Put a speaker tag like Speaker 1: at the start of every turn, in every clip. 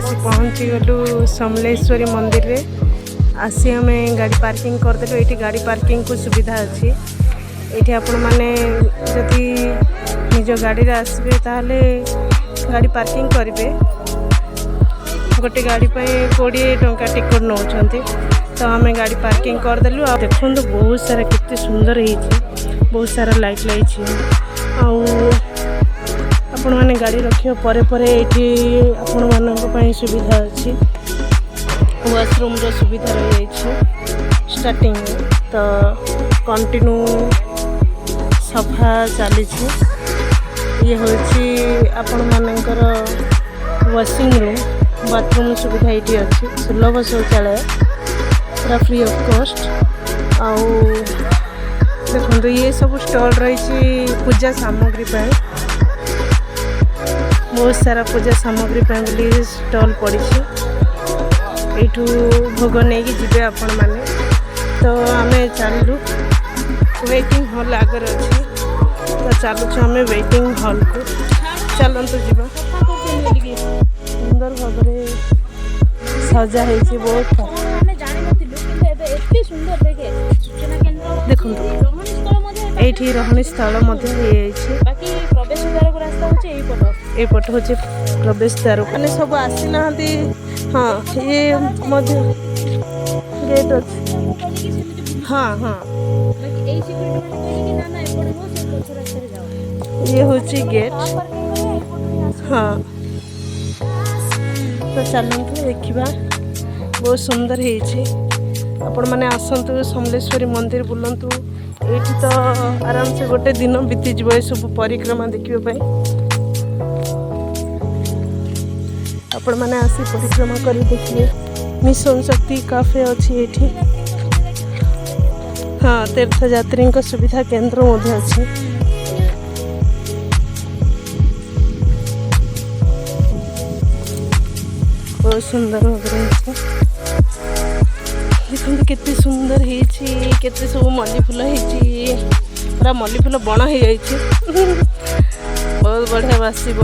Speaker 1: आसी पहुँची गलु समलेश्वरी मंदिर रे। आसी आम गाड़ी पार्किंग करदेलु। ये गाड़ी पार्किंग को सुविधा अच्छी। ये आपण मैंने जदि निज गाड़ी रे आसबे ताहले गाड़ी पार्किंग करेंगे। गोटे गाड़ी पे 20 टंका टिकट नौ। तो आम गाड़ी पार्किंग करदेलु। आ देखो बहुत सारा कितने सुंदर है, बहुत सारा लाइट लगी। आपण मैंने गाड़ी रखियो परे परे ये आपण मानक सुविधा अच्छी। वाशरूम रो सुविधा रही स्टार्टिंग तो कंटिन्यू सफा चली। ये हूँ आपण मानकर वॉशिंग रूम, बाथरूम सुविधा ये अच्छी। सुलभ शौचालय पूरा फ्री ऑफ कॉस्ट। आउ देखो ये सब स्टॉल रही पूजा सामग्री पर। बहुत सारा पूजा सामग्री बोली स्टॉल पड़ी। यू भोग नहीं कि जीवे आपण मैंने। तो आम चलू वेटिंग हॉल आगर अच्छी। तो चलुँ आम वेटिंग हॉल को। चलतु जा सुंदर भाव सजा है बहुत। देखो ये रहणी स्थल एपट हूँ प्रवेश द्वार मैंने सब आसी ना। हाँ ये गेट अच्छे। हाँ हाँ ये हूँ गेट। हाँ तो चलतु देखा बहुत सुंदर है। आपण मैंने आसतु समलेश्वरी मंदिर बुलंतु। ये तो आराम से गोटे दिन बीतीज ये सब परिक्रमा देखा। आपण मैंने आसी परिक्रमा कर देखिए। मिशन शक्ति काफे अच्छी ये। हाँ तीर्थयात्री सुविधा केन्द्र अच्छी। बहुत सुंदर भाव देखते केते सुंदर है। केते सब मल्ली फूल है पूरा मल्ली फूल बण हो जाए। बहुत बढ़िया बासिब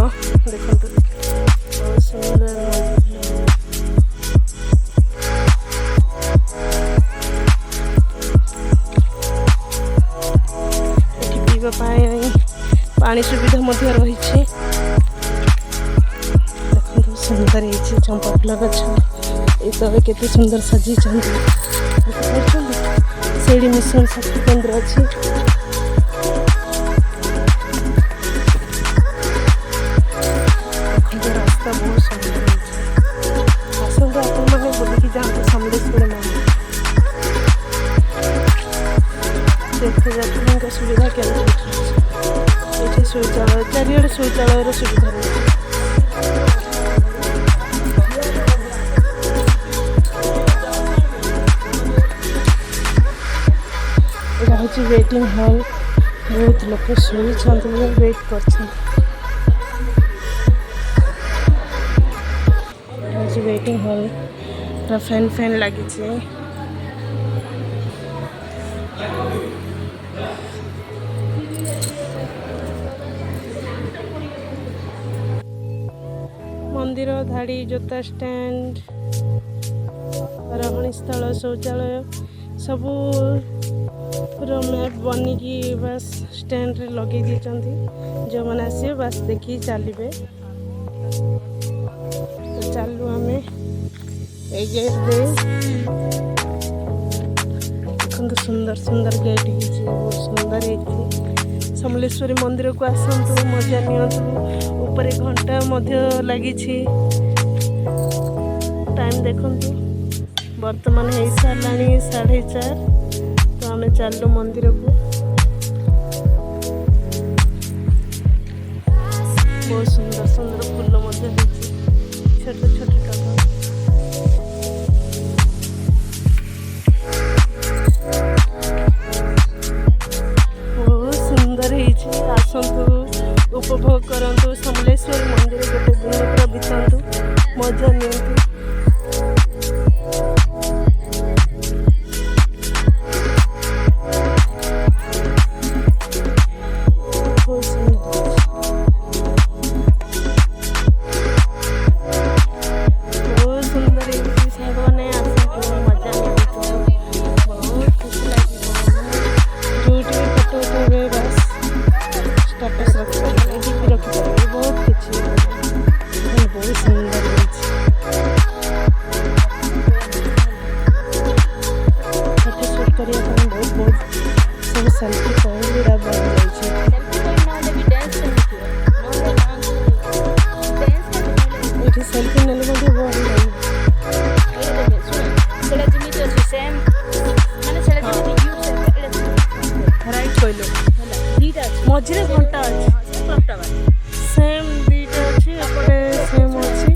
Speaker 1: देखो बहुत सुंदर पीवा पानी सुविधा रही। देखो सुंदर है चंपा फूल गछ। ये तो केते सुंदर सजी से मिशन शक्ति केन्द्र अच्छी। रास्ता बहुत सुंदर है। आसतु आपण मैंने बुलिकी जाते समलेश्वरी मंदिर। तीर्थयात्री सुविधा केन्द्र ये शौचालय चारिड़े शौचालय सुविधा रही। वेटिंग हॉल बहुत लोग शुई वेट कर वेटिंग हॉल पूरा फैन फैन लगी। मंदिर धाड़ी जोता स्टैंड रहणी स्थल शौचालय सबू पूरा मैप बनिकी बस स्टैंड रे लगे जो मैंने आसे बस देखी चलिए। तो चलू आम गेट दे। देखो सुंदर सुंदर गेट बहुत सुंदर है। समलेश्वरी मंदिर को आसतु मजा नियंतु। ऊपर घंटा लगी। टाइम देखु बर्तमान हो सारा 4:30। तो आम चलू मंदिर को। बहुत सुंदर सुंदर फूल छोट छोट टका बहुत सुंदर है। आसतु उपभोग करंतु समलेश्वरी मंदिर गोटे दिन पूरा बितातु मजा नियंतु। ଲାଗିଯାଇଛି। ଏଠି ସେଲ୍ଫି ନେଲେ ମଧ୍ୟ ଭଲ ଲାଗିବ। ରାଇଟ୍ କହିଲୁ। ମଝିରେ ଘଣ୍ଟା ଅଛି, ସେମ୍ ଦିଟା ଅଛି, ଏପଟେ ସେମ୍ ଅଛି,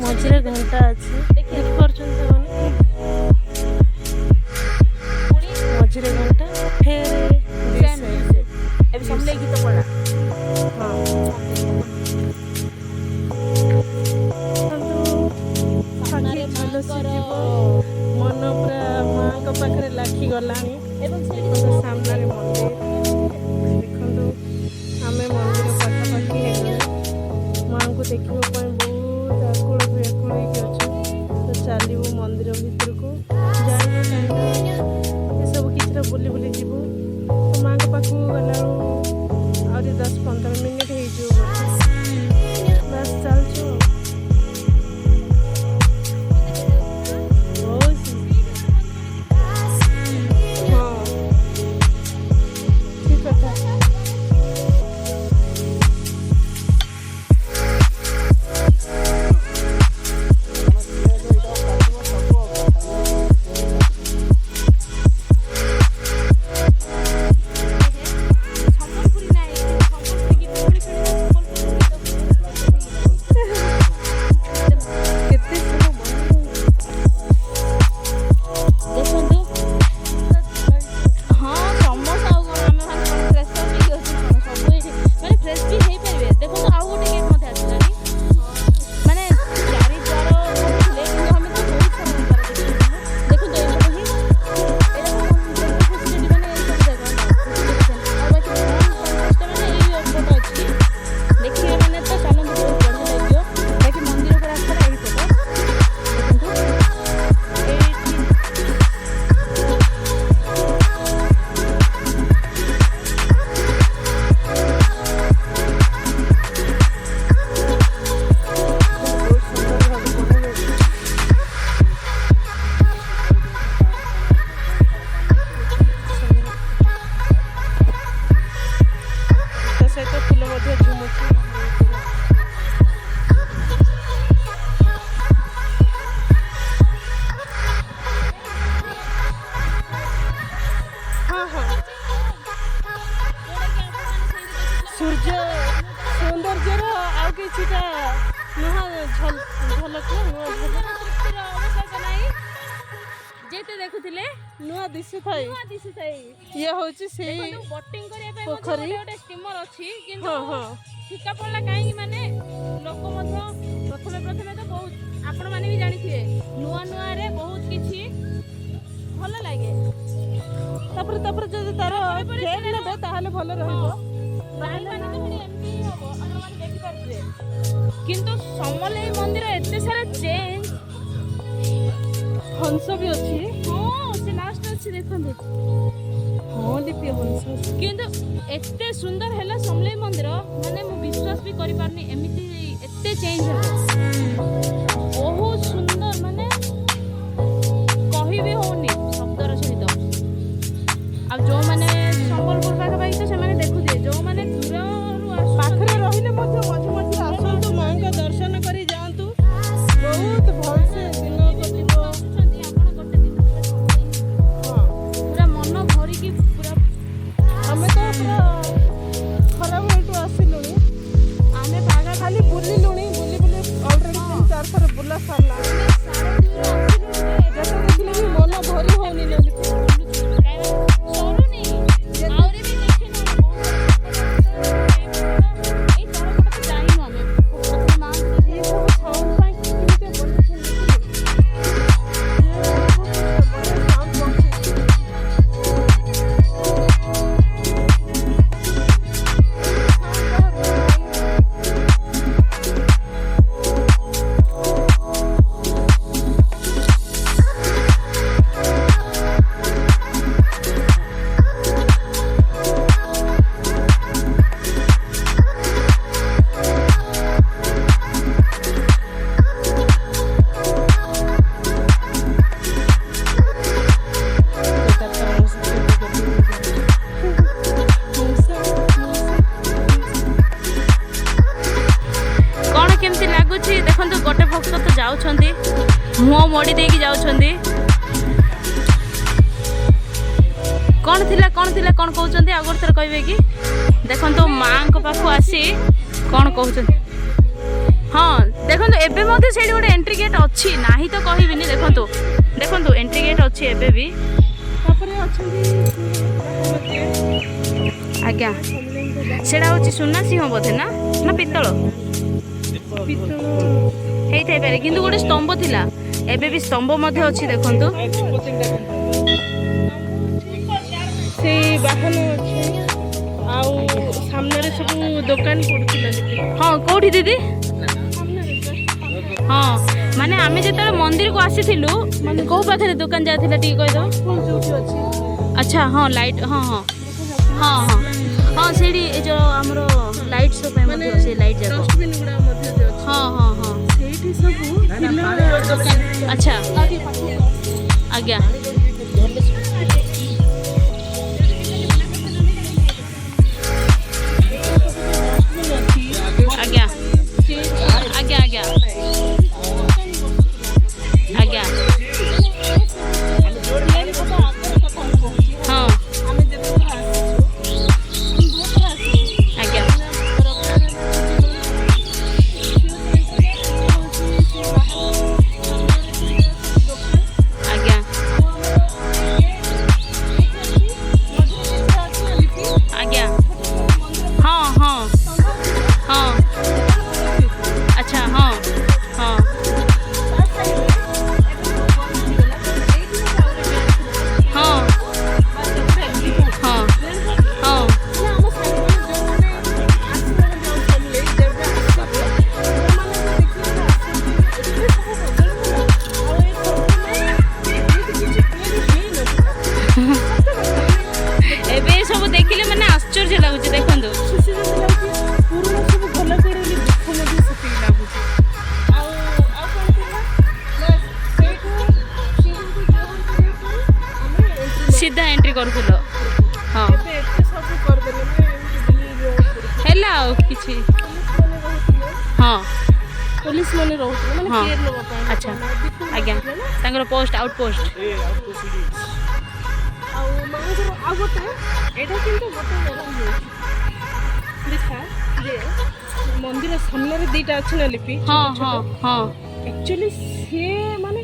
Speaker 1: ମଝିରେ ଘଣ୍ଟା ଅଛି। ଦେଖିପାରୁଛନ୍ତି ସେମାନେ, ମଝିରେ ଘଣ୍ଟା ଫେର ମନ ପୁରା ମାଙ୍କ ପାଖରେ ଲାଖିଗଲାଣି। ଦେଖନ୍ତୁ ସାମ୍ନାରେ ମନ୍ଦିର, ଦେଖନ୍ତୁ ଆମେ ମନ୍ଦିର ପାଖାପାଖି ହେଇଗଲେ। ମାଙ୍କୁ ଦେଖିବା ପାଇଁ ବହୁତ ଆକୁଳ ବ୍ୟାକୁଳ ହେଇକି ଅଛୁ। ତ ଚାଲିବୁ ମନ୍ଦିର ଭିତରକୁ, ଜାଣିବୁ କାହିଁକି ଏସବୁ କିଛିଟା ବୁଲି ବୁଲି ଯିବୁ। ତ ମାଙ୍କ ପାଖକୁ ଗଲାବେଳୁ ଆହୁରି 10-15 ମିନିଟ୍ ହେଇଯିବ। ବାସ୍ ଚାଲଛୁ। ସୂର୍ଯ୍ୟ ସୌନ୍ଦର୍ଯ୍ୟର ଆଉ କିଛିଟା ନୂଆ ଝଲକ ଯେତେ ଦେଖୁଥିଲେ ନୂଆ ଦିଶୁଥାଏ। ଇଏ ହେଉଛି ସେଇ ପୋଖରୀ
Speaker 2: ଷ୍ଟିମର ଅଛି, କିନ୍ତୁ ଫିକା ପଡ଼ିଲା କାହିଁକି ମାନେ ଲୋକ ମଧ୍ୟ ପ୍ରଥମେ ତ ବହୁତ ଆପଣମାନେ ବି ଜାଣିଥିବେ ନୂଆରେ ବହୁତ କିଛି ଭଲ ଲାଗେ।
Speaker 1: ତାପରେ ଯଦି ତାର କେୟାର ନେବେ ତାହେଲେ ଭଲ ରହିବ।
Speaker 2: କିନ୍ତୁ ସମଲେଇ ମନ୍ଦିର ଏତେ ସାରା ଚେଞ୍ଜ,
Speaker 1: ହଂସ ବି ଅଛି।
Speaker 2: ସେ ଲାଷ୍ଟ ଅଛି ଦେଖନ୍ତୁ।
Speaker 1: ଲିପି ହଂସ
Speaker 2: କିନ୍ତୁ ଏତେ ସୁନ୍ଦର ହେଲା ସମଲେଇ ମନ୍ଦିର, ମାନେ ମୁଁ ବିଶ୍ୱାସ ବି କରିପାରୁନି ଏମିତି ଏତେ ଚେଞ୍ଜ ହେବ। ବହୁତ ସୁନ୍ଦର, ମାନେ କହିବି ହଉନି ଶବ୍ଦର ସହିତ। ଆଉ ଯୋଉମାନେ ସମ୍ବଲପୁର ପାଖାପାଖି ତ ସେମାନେ ଦେଖୁଥିବେ, ଯୋଉମାନେ ଦୂରରୁ
Speaker 1: ପାଖରେ ରହିଲେ ମଧ୍ୟ ମଝିରେ ଆସନ୍ତୁ, ମାଙ୍କ ଦର୍ଶନ କରି ଯାଆନ୍ତୁ। ବହୁତ ଭଲସେ ଦିନ କଟିବ।
Speaker 2: ଆପଣ ଗୋଟେ ଦିନ ପୁରା ମନ ଭରିକି ପୁରା।
Speaker 1: ଆମେ ତ ପୁରା ଖରାବେଳଠୁ ଆସିଲୁଣି, ଆମେ ପାଗା ଖାଲି ବୁଲିଲୁଣି। ବୁଲି ଅଲରେଡ଼ି 3-4 ଥର ବୁଲା ସାରିଲା। ଯେତେ ଦେଖିଲେ ବି ମନ ଭରି ହଉନି।
Speaker 2: ସରୁନି मोड़ी देकी जाउछंदी कौन थिला कौन कहउछंदी आगोर थर कहबे कि देखंतो मां को पाखु आसी कौन कहउछंदी हाँ देखंतो एबे मध्ये सेडी गोटे एंट्री गेट अछि नाही तो कहबिनी देखंतो एंट्री गेट अछि एबे भी
Speaker 1: तापरे अछंदी
Speaker 2: आज्ञा सेडा होछि सुना सिंह बोधे ना पित्तल हेई थाई पारे किंतु गोटे स्तंभ थिला एबे भी स्तंभ मध्ये अछि देखंतो
Speaker 1: से बाहन अछि आउ सामने रे सब दुकान पड़तिला दिखे
Speaker 2: हाँ कोठी दीदी हाँ माने आमे जेतले मंदिर को आसीथिलु माने को पाखरे दुकान जाथिला टी कहि दो
Speaker 1: जोठी अछि
Speaker 2: अच्छा हाँ लाइट हाँ हाँ हाँ हाँ हाँ सेडी ए जो हमरो लाइट शो पे मध्ये से लाइट जाको
Speaker 1: डस्टबिन गुडा मध्ये जे अछि
Speaker 2: हाँ हाँ हाँ
Speaker 1: सेठी सब थिला दुकान
Speaker 2: अच्छा आज्ञा आज्ञा आज्ञा आज्ञा आज्ञा हाँ आज्ञा आज्ञा आज्ञा हाँ हाँ हाँ अच्छा हाँ हाँ हाँ हाँ हाँ एबे सब देखिले माने आश्चर्य लागुचे देखंतु सीधा एंट्री करथुलो हाँ हेला किछि हाँ
Speaker 1: पुलिस माने रहउथले माने
Speaker 2: हाँ।
Speaker 1: केयर लेबा ପାଇଁ
Speaker 2: अच्छा आज्ञा तांगर पोस्ट आउट पोस्ट
Speaker 1: आउ मांगर आ गोटे एटा किंतु गोटे देखा जे मंदिर सामने रे दीटा अछि ना लिपि
Speaker 2: हाँ हाँ हाँ
Speaker 1: एक्चुअली से माने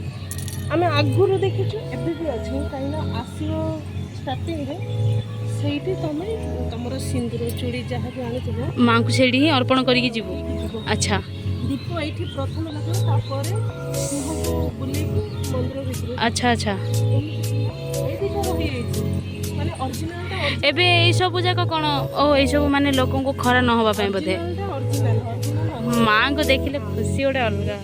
Speaker 1: आमे आगुरु देखिछु एबे भी अछि काइना आसीओ स्टार्टिंग रे सेठी तमे तमरो सिंदूर चूड़ी जहा भी आनिथिबो
Speaker 2: मां को सेडी ही अर्पण करिके जीवो अच्छा
Speaker 1: दीप एठी प्रथम लागो तापरे सिंह को बुली मंदिर भितर
Speaker 2: अच्छा अच्छा
Speaker 1: एठी तो रही माने ओरिजिनल ता
Speaker 2: एबे ए सब जाक कोन ओ ए सब माने लोकन को खरा न होबा पय बोधे
Speaker 1: ओरिजिनल
Speaker 2: मां को देखिले खुशी ओडे अलगा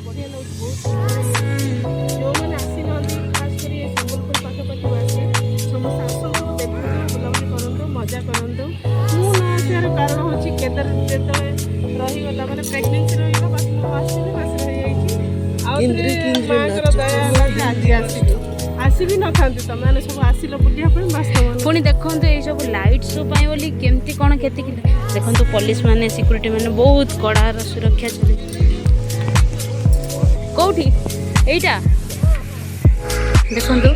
Speaker 1: जो माने आसी नहंती खास करी संबलपुर पाखे पाखे आसी समस्त आसो देखो बुलाबुली करंतो मजा करंतो मु न आसार कारण होची केदर जेतले रही गला माने प्रेग्नेंसी रही गला बस आसी बस रही जाईची आउतरे माकर दया लागे आसी आसी भी न थांती त माने सब आसीलो बुलिया पे वास्तव
Speaker 2: पुणी देखंतु ए सब लाइट शो पय बोली केमती कोन खेती कि देखंतु पुलिस माने सिक्युरिटी माने बहुत कड़ा सुरक्षा चले कोठी एटा देखंतु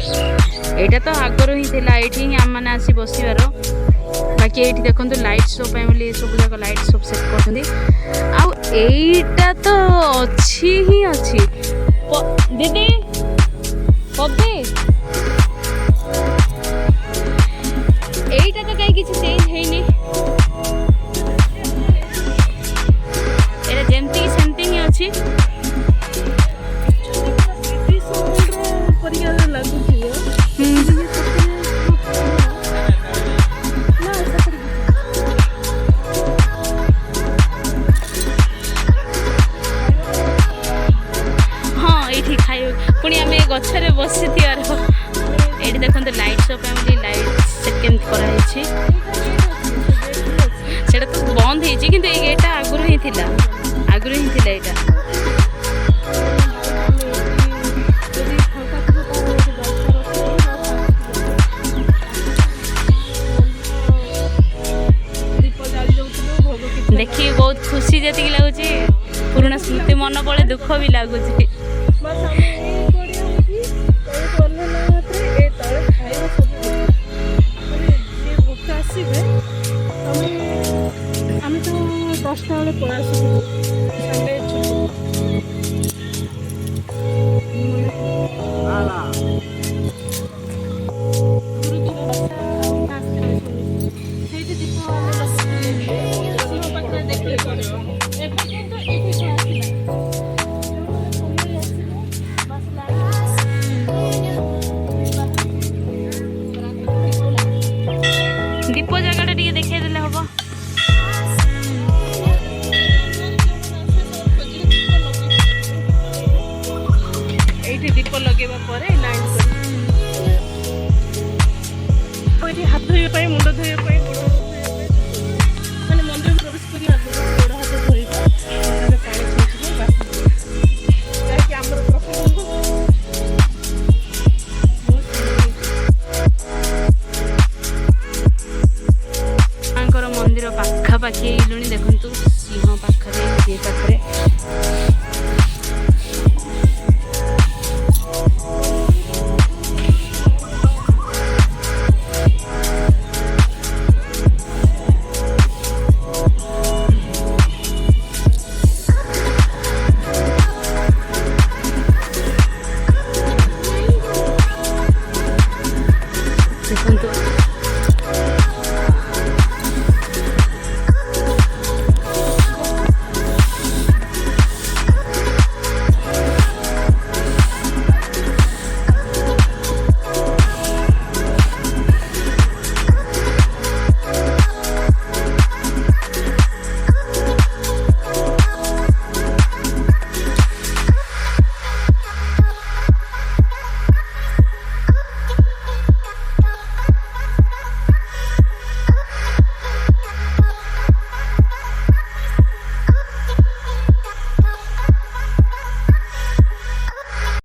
Speaker 2: एटा तो आगरो ही थिला एठी ही हम माने आसी बसिबार बाकी एठी देखंतु लाइट शो पय बोली सब जाक लाइट शो सेट करथंदी आ एटा तो अछि ही अछि दीदी पब्बे एटा तो कहीं किसी चेंज है नहीं एटा जेमती की सेमती ही अछि
Speaker 1: परियार लागू थियो
Speaker 2: हाँ ये खाई पुणी आम गचर बसी थियार ये देखते लाइट शो पे लाइट सेकेंड कराई सेटा तो बंद हो कि एटा आगुरी ही थिला आगुरी ही थिला एटा देखिए बहुत खुशी जी लगुच पुराना स्मृति मन पड़े दुख भी लगुच
Speaker 1: बस हमें 5ଟା ବେଳେ ପଳେଇ ଆସିବୁ ସଣ୍ଡେ ସେଇଠି ଦୀପ ପାଖରେ ଦେଖିଲେ ପଡ଼ିବ ଏବେ କିନ୍ତୁ ଏଇଠି ଆସିଲା
Speaker 2: ଦୀପ ଜାଗାଟା ଟିକେ ଦେଖେଇ ଦେଲେ ହବ।
Speaker 1: ଏଇଠି ଦୀପ ଲଗେଇବା ପରେ ଲାଇନ୍ କରି ଏଇଠି ହାତ ଧୋଇବା ପାଇଁ ମୁଣ୍ଡ ଧୋଇବା ପାଇଁ ଗୋଡ଼ ହାତ ଧୋଇବା ପାଇଁ ମାନେ ମନ୍ଦିର ପ୍ରବେଶ କରି ଆଗରୁ ଗୋଡ଼ ହାତ ଧୋଇବା ପାଣି ଛିଞ୍ଚିକି ବାସି ଯାହାକି ଆମର ପ୍ରଥମ
Speaker 2: ମାଙ୍କର ମନ୍ଦିର ପାଖାପାଖି ହେଇଲୁଣି ଦେଖନ୍ତୁ ସିଂହ ପାଖରେ ଇଏ ପାଖରେ